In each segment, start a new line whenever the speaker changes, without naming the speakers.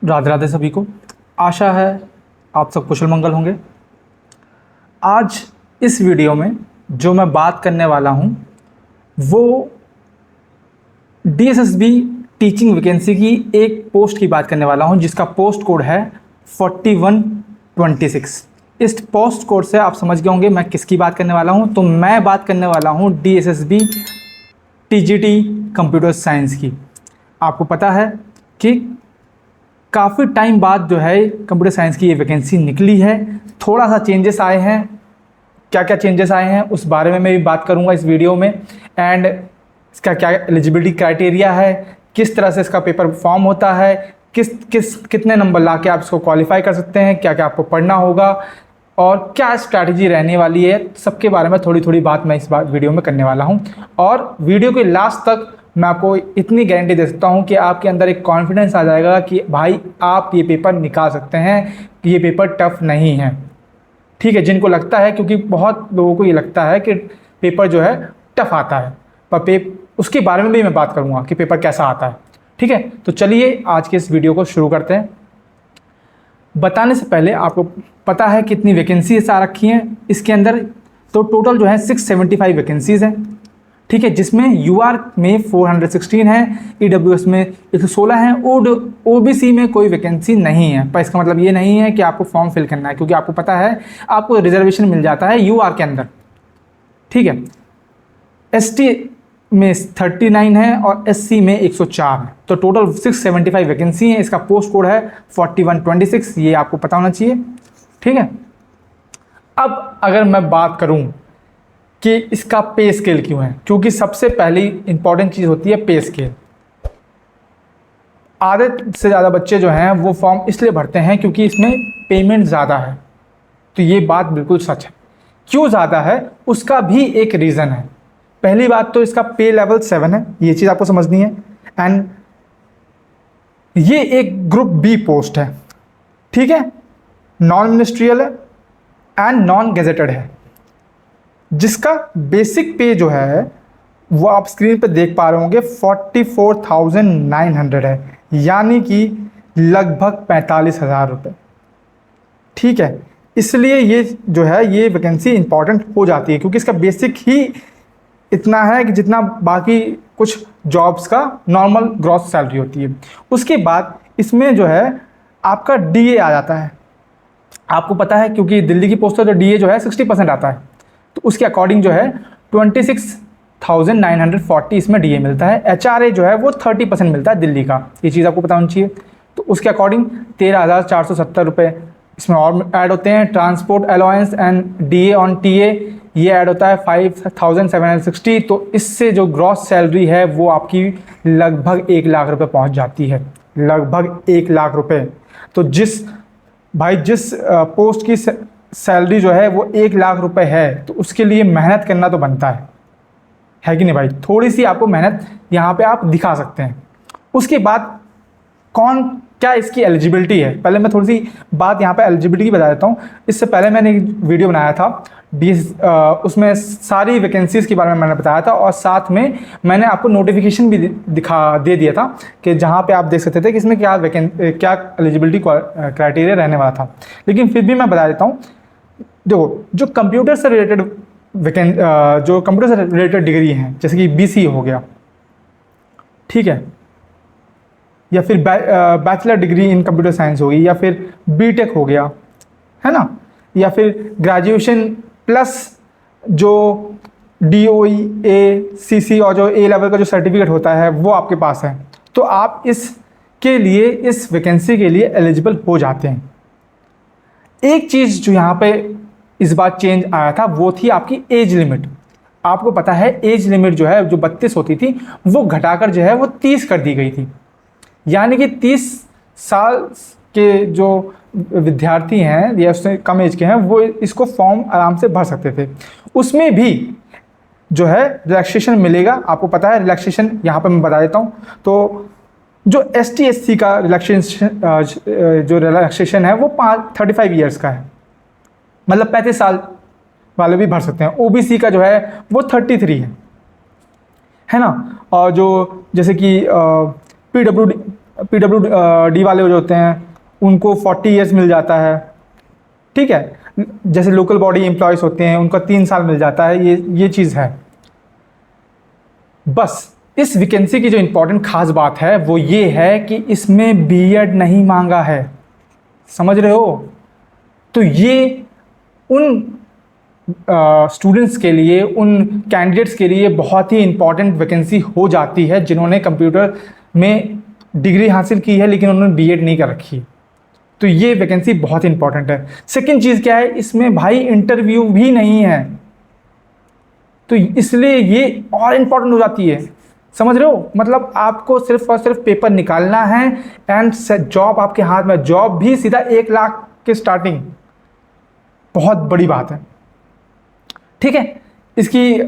राधे राधे सभी को। आशा है आप सब कुशल मंगल होंगे। आज इस वीडियो में जो मैं बात करने वाला हूँ वो DSSB टीचिंग वैकेंसी की एक पोस्ट की बात करने वाला हूँ जिसका पोस्ट कोड है 4126। इस पोस्ट कोड से आप समझ गए होंगे मैं किसकी बात करने वाला हूँ। तो मैं बात करने वाला हूँ DSSB TGT कंप्यूटर साइंस की। आपको पता है कि काफ़ी टाइम बाद जो है कंप्यूटर साइंस की ये वैकेंसी निकली है। थोड़ा सा चेंजेस आए हैं। क्या क्या चेंजेस आए हैं उस बारे में मैं भी बात करूंगा इस वीडियो में। एंड इसका क्या एलिजिबिलिटी क्राइटेरिया है, किस तरह से इसका पेपर फॉर्म होता है, कितने नंबर ला के आप इसको क्वालिफाई कर सकते हैं, क्या क्या आपको पढ़ना होगा और क्या स्ट्रैटेजी रहने वाली है, सबके बारे में थोड़ी थोड़ी बात मैं इस वीडियो में करने वाला हूँ। और वीडियो के लास्ट तक मैं आपको इतनी गारंटी दे सकता हूँ कि आपके अंदर एक कॉन्फिडेंस आ जाएगा कि भाई आप ये पेपर निकाल सकते हैं, ये पेपर टफ नहीं है। ठीक है, जिनको लगता है, क्योंकि बहुत लोगों को ये लगता है कि पेपर जो है टफ आता है, पर उसके बारे में भी मैं बात करूँगा कि पेपर कैसा आता है। ठीक है, तो चलिए आज के इस वीडियो को शुरू करते हैं। बताने से पहले आपको पता है कितनी वैकेंसीज आ रखी हैं इसके अंदर। तो टोटल जो है 675 वैकेंसीज़ हैं। ठीक है, जिसमें UR में 416 है, EWS में 116 है, OBC में कोई वैकेंसी नहीं है। पर इसका मतलब ये नहीं है कि आपको फॉर्म फिल करना है, क्योंकि आपको पता है आपको रिजर्वेशन मिल जाता है UR के अंदर। ठीक है, ST में 39 है और SC में 104 है। तो टोटल 675 वैकेंसी है। इसका पोस्ट कोड है 4126, ये आपको पता होना चाहिए। ठीक है, अब अगर मैं बात करूं कि इसका पे स्केल क्यों है, क्योंकि सबसे पहली इंपॉर्टेंट चीज़ होती है पे स्केल। आधे से ज़्यादा बच्चे जो हैं वो फॉर्म इसलिए भरते हैं क्योंकि इसमें पेमेंट ज़्यादा है। तो ये बात बिल्कुल सच है। क्यों ज़्यादा है उसका भी एक रीज़न है। पहली बात तो इसका पे लेवल 7 है, ये चीज़ आपको समझनी है। एंड ये एक ग्रुप बी पोस्ट है। ठीक है, नॉन मिनिस्ट्रियल है एंड नॉन गेजेटेड है, जिसका बेसिक पे जो है वो आप स्क्रीन पे देख पा रहे होंगे 44,900 है, यानी कि लगभग 45,000 रुपये। ठीक है, इसलिए ये जो है ये वैकेंसी इंपॉर्टेंट हो जाती है, क्योंकि इसका बेसिक ही इतना है कि जितना बाकी कुछ जॉब्स का नॉर्मल ग्रॉस सैलरी होती है। उसके बाद इसमें जो है आपका DA आ जाता है। आपको पता है क्योंकि दिल्ली की पोस्ट का जो DA जो है 60% आता है, तो उसके अकॉर्डिंग जो है 26,940 इसमें DA मिलता है। HRA जो है वो 30% मिलता है दिल्ली का, ये चीज़ आपको पता होनी चाहिए। तो उसके अकॉर्डिंग 13,470 रुपये इसमें और ऐड होते हैं। Transport allowance and DA on TA ये ऐड होता है 5,760। तो इससे जो ग्रॉस सैलरी है वो आपकी लगभग 1 लाख रुपये पहुँच जाती है, लगभग 1 लाख रुपये। तो जिस पोस्ट की सैलरी जो है वो 1 लाख रुपए है, तो उसके लिए मेहनत करना तो बनता है कि नहीं भाई। थोड़ी सी आपको मेहनत यहाँ पे आप दिखा सकते हैं। उसके बाद क्या इसकी एलिजिबिलिटी है, पहले मैं थोड़ी सी बात यहाँ पे एलिजिबिलिटी की बता देता हूँ। इससे पहले मैंने एक वीडियो बनाया था उसमें सारी वैकेंसीज़ के बारे में मैंने बताया था, और साथ में मैंने आपको नोटिफिकेशन भी दे दिया था कि जहाँ पे आप देख सकते थे कि इसमें क्या एलिजिबिलिटी क्राइटेरिया रहने वाला था। लेकिन फिर भी मैं बता देता हूँ। देखो, जो कंप्यूटर से रिलेटेड डिग्री हैं, जैसे कि BC हो गया, ठीक है, या फिर bachelor degree in computer science होगी, या फिर BTech हो गया, है ना, या फिर ग्रेजुएशन प्लस जो DOE ACC और जो A लेवल का जो सर्टिफिकेट होता है वो आपके पास है, तो आप इसके लिए इस वैकेंसी के लिए एलिजिबल हो जाते हैं। एक चीज़ जो यहाँ पे इस बार चेंज आया था वो थी आपकी एज लिमिट। आपको पता है एज लिमिट जो है जो 32 होती थी वो घटाकर जो है वो 30 कर दी गई थी, यानी कि 30 साल के जो विद्यार्थी हैं या उससे कम एज के हैं वो इसको फॉर्म आराम से भर सकते थे। उसमें भी जो है रिलैक्सेशन मिलेगा। आपको पता है रिलैक्सेशन यहाँ पर मैं बता देता हूँ। तो जो ST SC का रिलैक्सेशन है वो 35 ईयर्स का है, मतलब 35 साल वाले भी भर सकते हैं। OBC का जो है वो 33 है ना। और जो जैसे कि PWD वाले जो होते हैं उनको 40 ईयर्स मिल जाता है, ठीक है। जैसे लोकल बॉडी एम्प्लॉयज़ होते हैं उनका 3 साल मिल जाता है, ये चीज़ है। बस इस वैकेंसी की जो इम्पोर्टेंट खास बात है वो ये है कि इसमें बीएड नहीं मांगा है, समझ रहे हो। तो ये उन स्टूडेंट्स के लिए, उन कैंडिडेट्स के लिए बहुत ही इम्पॉर्टेंट वैकेंसी हो जाती है जिन्होंने कंप्यूटर में डिग्री हासिल की है लेकिन उन्होंने बीएड नहीं कर रखी। तो ये वैकेंसी बहुत इंपॉर्टेंट है। सेकंड चीज़ क्या है, इसमें भाई इंटरव्यू भी नहीं है, तो इसलिए ये और इम्पॉर्टेंट हो जाती है, समझ रहे हो। मतलब आपको सिर्फ और सिर्फ पेपर निकालना है एंड जॉब आपके हाथ में, जॉब भी सीधा 1 लाख के स्टार्टिंग, बहुत बड़ी बात है, ठीक है। इसकी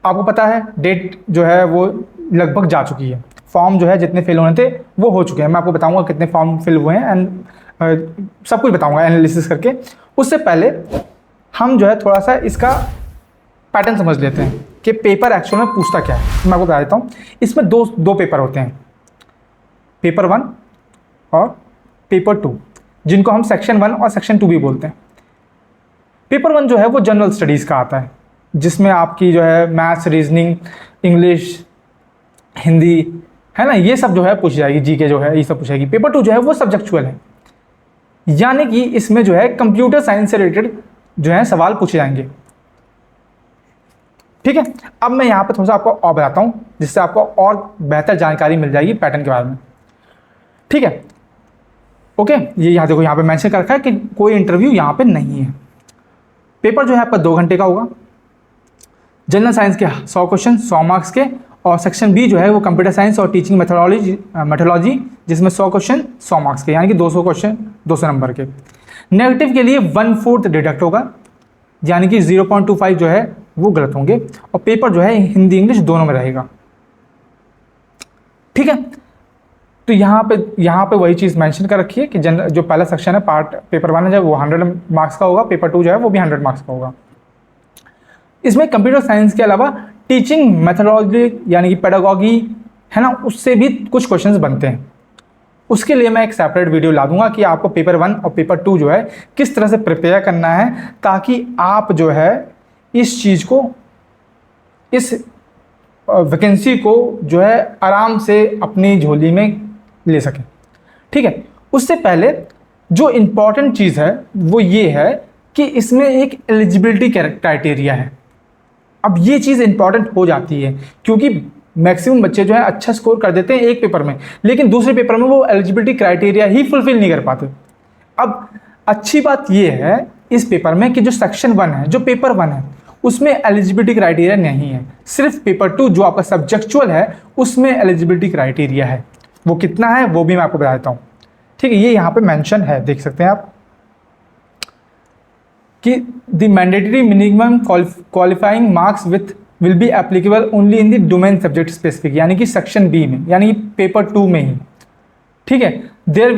आपको पता है डेट जो है वो लगभग जा चुकी है, फॉर्म जो है जितने फिल होने थे वो हो चुके हैं। मैं आपको बताऊंगा कितने फॉर्म फिल हुए हैं एंड सब कुछ बताऊंगा एनालिसिस करके। उससे पहले हम जो है थोड़ा सा इसका पैटर्न समझ लेते हैं कि पेपर एक्चुअल में पूछता क्या है। मैं आपको बता देता हूँ। इसमें दो पेपर होते हैं, पेपर 1 और पेपर 2, जिनको हम सेक्शन 1 और सेक्शन 2 भी बोलते हैं। पेपर 1 जो है वो जनरल स्टडीज़ का आता है, जिसमें आपकी जो है मैथ्स, रीजनिंग, इंग्लिश, हिंदी, है ना, ये सब जो है पूछ जाएगी, जीके जो है ये सब पूछेगी। पेपर 2 जो है वो सब्जेक्चुअल है, यानी कि इसमें जो है कंप्यूटर साइंस से रिलेटेड जो है सवाल पूछे जाएंगे, ठीक है। अब मैं यहाँ पे थोड़ा सा आपको और बताता हूँ जिससे आपको और बेहतर जानकारी मिल जाएगी पैटर्न के बारे में, ठीक है। ओके, ये यहाँ देखो, यहाँ पे मेंशन कर रखा है कि कोई इंटरव्यू यहाँ पे नहीं है। पेपर जो है आपका 2 घंटे का होगा। जनरल साइंस के 100 क्वेश्चन 100 मार्क्स के, और सेक्शन बी जो है वो कंप्यूटर साइंस और टीचिंग मेथोडोलॉजी जिसमें 100 क्वेश्चन 100 मार्क्स के, यानी कि 200 क्वेश्चन 200 नंबर के। नेगेटिव के लिए 1/4 डिडक्ट होगा, यानी कि 0.25 जो है वो गलत होंगे, और पेपर जो है हिंदी इंग्लिश दोनों में रहेगा, ठीक है। तो यहाँ पे वही चीज़ मेंशन कर रखी है कि जो पहला सेक्शन है पार्ट पेपर 1 है वो 100 मार्क्स का होगा, पेपर 2 जो है वो भी 100 मार्क्स का होगा। इसमें कंप्यूटर साइंस के अलावा टीचिंग मेथोडोलॉजी यानी कि पेडागॉगी, है ना, उससे भी कुछ क्वेश्चंस बनते हैं। उसके लिए मैं एक सेपरेट वीडियो ला दूंगा कि आपको पेपर 1 और पेपर 2 जो है किस तरह से प्रिपेयर करना है, ताकि आप जो है इस चीज़ को, इस वैकेंसी को जो है आराम से अपनी झोली में ले सकें, ठीक है। उससे पहले जो इम्पॉर्टेंट चीज़ है वो ये है कि इसमें एक एलिजिबिलिटी क्राइटेरिया है। अब ये चीज़ इंपॉर्टेंट हो जाती है क्योंकि मैक्सिमम बच्चे जो है अच्छा स्कोर कर देते हैं एक पेपर में, लेकिन दूसरे पेपर में वो एलिजिबिलिटी क्राइटेरिया ही फुलफिल नहीं कर पाते। अब अच्छी बात ये है इस पेपर में कि जो सेक्शन 1 है, जो पेपर 1 है, उसमें एलिजिबिलिटी क्राइटेरिया नहीं है। सिर्फ पेपर 2 जो आपका सब्जेक्चुअल है उसमें एलिजिबिलिटी क्राइटेरिया है। वो कितना है वो भी मैं आपको बता देता हूँ, ठीक है। ये यहाँ पे मेंशन है, देख सकते हैं आप, कि the mandatory minimum qualifying marks with will be applicable only in the domain subject specific, यानी कि सेक्शन बी में, यानी कि पेपर 2 में ही, ठीक है। There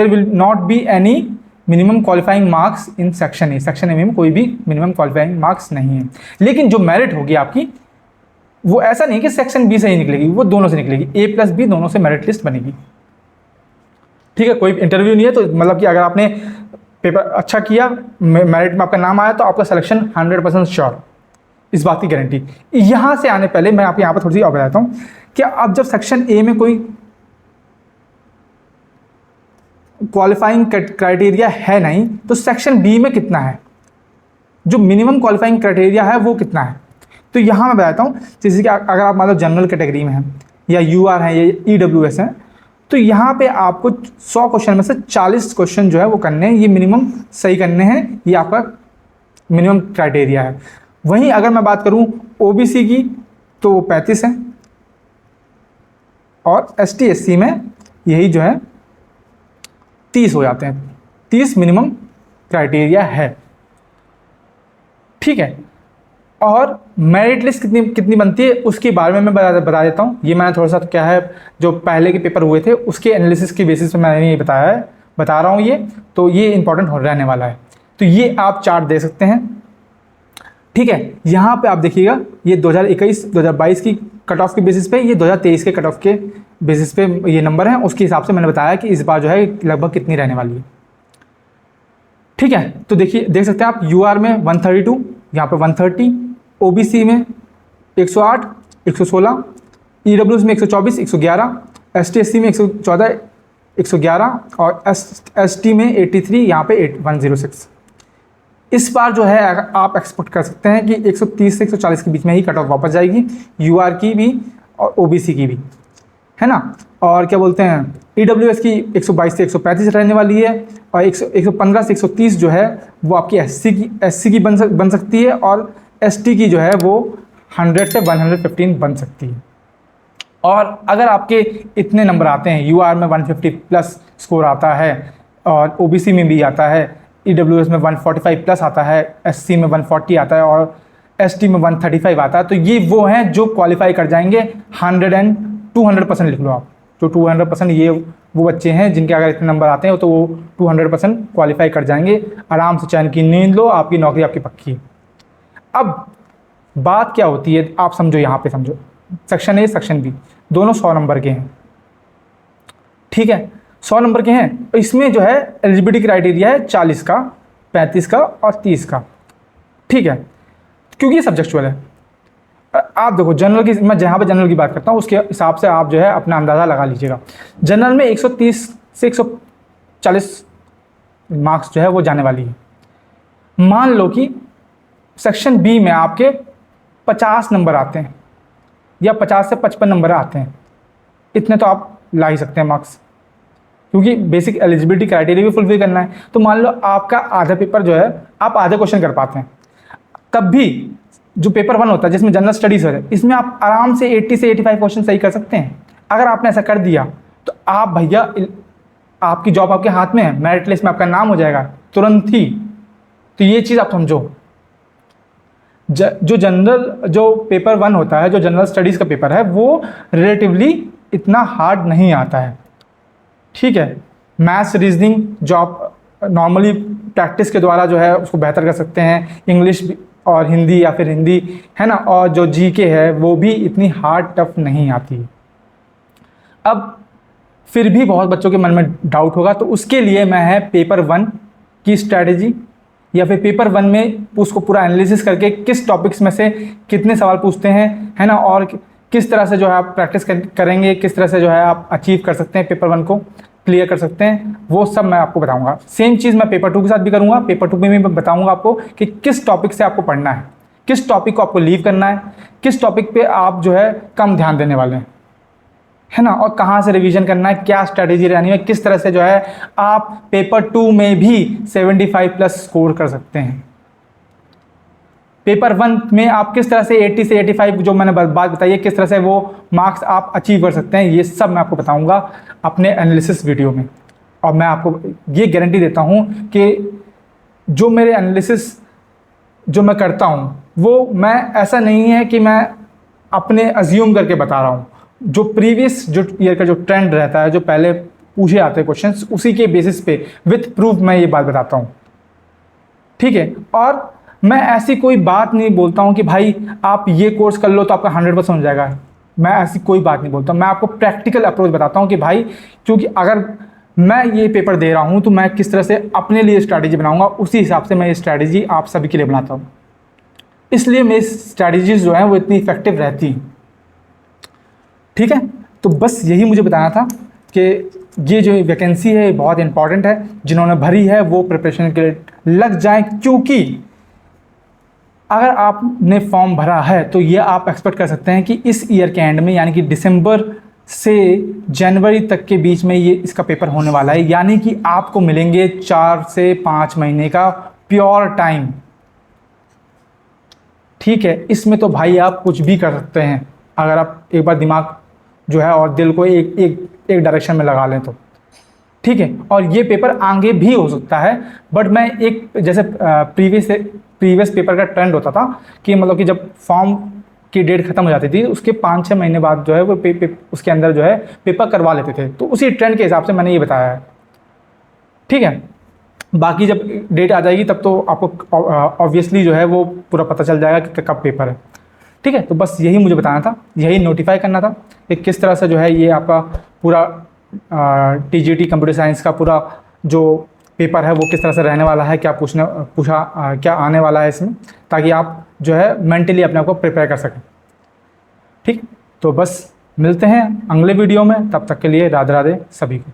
will not be any minimum qualifying marks in section A. Section A में कोई भी मिनिमम क्वालिफाइंग मार्क्स नहीं है, लेकिन जो मेरिट होगी आपकी वो ऐसा नहीं कि सेक्शन बी से ही निकलेगी, वो दोनों से निकलेगी, A+B दोनों से मेरिट लिस्ट बनेगी, ठीक है। कोई इंटरव्यू नहीं है, तो मतलब कि अगर आपने पेपर अच्छा किया, मेरिट में आपका नाम आया, तो आपका सिलेक्शन 100% श्योर, इस बात की गारंटी। यहाँ से आने पहले मैं आपको यहाँ पर थोड़ी सी और बताता हूँ कि अब जब सेक्शन ए में कोई क्वालिफाइंग क्राइटेरिया है नहीं, तो सेक्शन बी में कितना है, जो मिनिमम क्वालिफाइंग क्राइटेरिया है वो कितना है। तो यहाँ मैं बताता हूँ, जैसे कि अगर आप मान लो जनरल कैटेगरी में हैं, या UR हैं, या EWS हैं, तो यहाँ पे आपको 100 क्वेश्चन में से 40 क्वेश्चन जो है वो करने हैं, ये मिनिमम सही करने हैं, ये आपका मिनिमम क्राइटेरिया है। वहीं अगर मैं बात करूँ OBC की तो वो 35 है, और ST SC में यही जो है 30 हो जाते हैं, 30 मिनिमम क्राइटेरिया है, ठीक है। और मेरिट लिस्ट कितनी बनती है उसके बारे में मैं बता देता हूँ। ये मैंने थोड़ा सा क्या है, जो पहले के पेपर हुए थे उसके एनालिसिस की बेसिस पे मैंने ये बता रहा हूँ, ये तो ये इंपॉर्टेंट हो रहने वाला है। तो ये आप चार्ट दे सकते हैं, ठीक है। यहाँ पे आप देखिएगा, ये 2021-2022 की कट ऑफ के बेसिस पे, ये 2023 के कट ऑफ के बेसिस पे ये नंबर है, उसके हिसाब से मैंने बताया कि इस बार जो है लगभग कितनी रहने वाली है। ठीक है, तो देखिए देख सकते हैं आप, यूआर में 132, यहाँ पे 130, ओबीसी में 108, 116, ईडब्ल्यूएस में 124, 111, एसटी एससी में 114, 111 और एसटी में 83, यहाँ पे 106। इस बार जो है आप एक्सपेक्ट कर सकते हैं कि 130 से 140 के बीच में ही कट ऑफ वापस जाएगी, यूआर की भी और ओबीसी की भी, है ना। और क्या बोलते हैं, ईडब्ल्यूएस की 122 से 135 रहने वाली है, और 115 से 130 जो है वो आपकी एससी की बन सकती है, और एसटी की जो है वो 100 से 115 बन सकती है। और अगर आपके इतने नंबर आते हैं, यूआर में 150 प्लस स्कोर आता है, और ओबीसी में भी आता है, ईडब्ल्यूएस में 145 प्लस आता है, एससी में 140 आता है, और एसटी में 135 आता है, तो ये वो हैं जो क्वालिफाई कर जाएंगे 200% लिख लो आप, जो 200%, ये वो बच्चे हैं जिनके अगर इतने नंबर आते हैं तो वो 200% क्वालिफाई कर जाएंगे। आराम से चैन की नींद लो, आपकी नौकरी आपकी पक्की है। अब बात क्या होती है, आप समझो, यहाँ पे समझो, सेक्शन ए सेक्शन बी दोनों 100 नंबर के हैं, ठीक है, 100 नंबर के हैं। इसमें जो है एलिजिबिलिटी क्राइटेरिया है 40 का, 35 का और 30 का, ठीक है, क्योंकि ये सब्जेक्चुअल है। आप देखो जनरल की, मैं जहाँ पे जनरल की बात करता हूँ उसके हिसाब से आप जो है अपना अंदाज़ा लगा लीजिएगा। जनरल में 130 से 140 मार्क्स जो है वो जाने वाली है। मान लो कि सेक्शन बी में आपके 50 नंबर आते हैं, या 50 से 55 नंबर आते हैं, इतने तो आप ला ही सकते हैं मार्क्स, क्योंकि बेसिक एलिजिबिलिटी क्राइटेरिया भी फुलफिल करना है। तो मान लो आपका आधा पेपर जो है आप आधे क्वेश्चन कर पाते हैं, तब भी जो पेपर 1 होता है जिसमें जनरल स्टडीज होता है, इसमें आप आराम से 80 से 85 क्वेश्चन सही कर सकते हैं। अगर आपने ऐसा कर दिया तो आप भैया, आपकी जॉब आपके हाथ में है, मेरिट लिस्ट में आपका नाम हो जाएगा तुरंत ही। तो ये चीज़ आप समझो। जो जनरल, जो पेपर 1 होता है, जो जनरल स्टडीज़ का पेपर है, वो रिलेटिवली इतना हार्ड नहीं आता है, ठीक है। मैथ्स रीजनिंग जो आप नॉर्मली प्रैक्टिस के द्वारा जो है उसको बेहतर कर सकते हैं, इंग्लिश और हिंदी, या फिर हिंदी, है ना, और जो जीके है वो भी इतनी हार्ड टफ नहीं आती। अब फिर भी बहुत बच्चों के मन में डाउट होगा, तो उसके लिए मैं है पेपर 1 की स्ट्रैटेजी, या फिर पेपर 1 में उसको पूरा एनालिसिस करके किस टॉपिक्स में से कितने सवाल पूछते हैं, है ना, और किस तरह से जो है आप प्रैक्टिस करेंगे, किस तरह से जो है आप अचीव कर सकते हैं, पेपर 1 को क्लियर कर सकते हैं, वो सब मैं आपको बताऊंगा। सेम चीज़ मैं पेपर 2 के साथ भी करूंगा। पेपर 2 में भी मैं बताऊंगा आपको कि किस टॉपिक से आपको पढ़ना है, किस टॉपिक को आपको लीव करना है, किस टॉपिक पे आप जो है कम ध्यान देने वाले हैं, है ना, और कहाँ से रिवीजन करना है, क्या स्ट्रैटेजी रहनी है, किस तरह से जो है आप पेपर 2 में भी 75 प्लस स्कोर कर सकते हैं। पेपर 1 में आप किस तरह से 80 से 85 जो मैंने बात बताई है, किस तरह से वो मार्क्स आप अचीव कर सकते हैं, ये सब मैं आपको बताऊंगा अपने एनालिसिस वीडियो में। और मैं आपको ये गारंटी देता हूँ कि जो मेरे एनालिसिस जो मैं करता हूँ, वो मैं ऐसा नहीं है कि मैं अपने अज्यूम करके बता रहा हूँ। जो प्रीवियस जो ईयर का जो ट्रेंड रहता है, जो पहले पूछे आते हैं क्वेश्चंस, उसी के बेसिस पे विथ प्रूफ मैं ये बात बताता हूँ, ठीक है। और मैं ऐसी कोई बात नहीं बोलता हूँ कि भाई आप ये कोर्स कर लो तो आपका 100% हो जाएगा। मैं ऐसी कोई बात नहीं बोलता, मैं आपको प्रैक्टिकल अप्रोच बताता हूँ कि भाई, क्योंकि अगर मैं ये पेपर दे रहा हूँ तो मैं किस तरह से अपने लिए स्ट्रैटेजी बनाऊँगा, उसी हिसाब से मैं ये स्ट्रैटेजी आप सभी के लिए बनाता हूँ। इसलिए मेरी स्ट्रैटेजीज जो हैं वो इतनी इफेक्टिव रहती हैं, ठीक है। तो बस यही मुझे बताना था कि ये जो वैकेंसी है बहुत इंपॉर्टेंट है। जिन्होंने भरी है वो प्रिपरेशन के लिए लग जाएं, क्योंकि अगर आपने फॉर्म भरा है तो ये आप एक्सपेक्ट कर सकते हैं कि इस ईयर के एंड में, यानी कि दिसंबर से जनवरी तक के बीच में ये इसका पेपर होने वाला है। यानी कि आपको मिलेंगे 4 से 5 महीने का प्योर टाइम, ठीक है। इसमें तो भाई आप कुछ भी कर सकते हैं अगर आप एक बार दिमाग जो है और दिल को एक डायरेक्शन में लगा लें तो, ठीक है। और ये पेपर आगे भी हो सकता है, बट मैं एक जैसे प्रीवियस पेपर का ट्रेंड होता था कि मतलब कि जब फॉर्म की डेट खत्म हो जाती थी उसके 5-6 महीने बाद जो है वो उसके अंदर जो है पेपर करवा लेते थे। तो उसी ट्रेंड के हिसाब से मैंने ये बताया है, ठीक है। बाकी जब डेट आ जाएगी तब तो आपको ऑब्वियसली जो है वो पूरा पता चल जाएगा कि कब पेपर है, ठीक है, तो बस यही मुझे बताना था, यही नोटिफाई करना था कि किस तरह से जो है ये आपका पूरा टीजीटी कंप्यूटर साइंस का पूरा जो पेपर है वो किस तरह से रहने वाला है, क्या क्या आने वाला है इसमें, ताकि आप जो है मेंटली अपने आप को प्रिपेयर कर सकें। ठीक, तो बस मिलते हैं अगले वीडियो में, तब तक के लिए राधे राधे सभी को।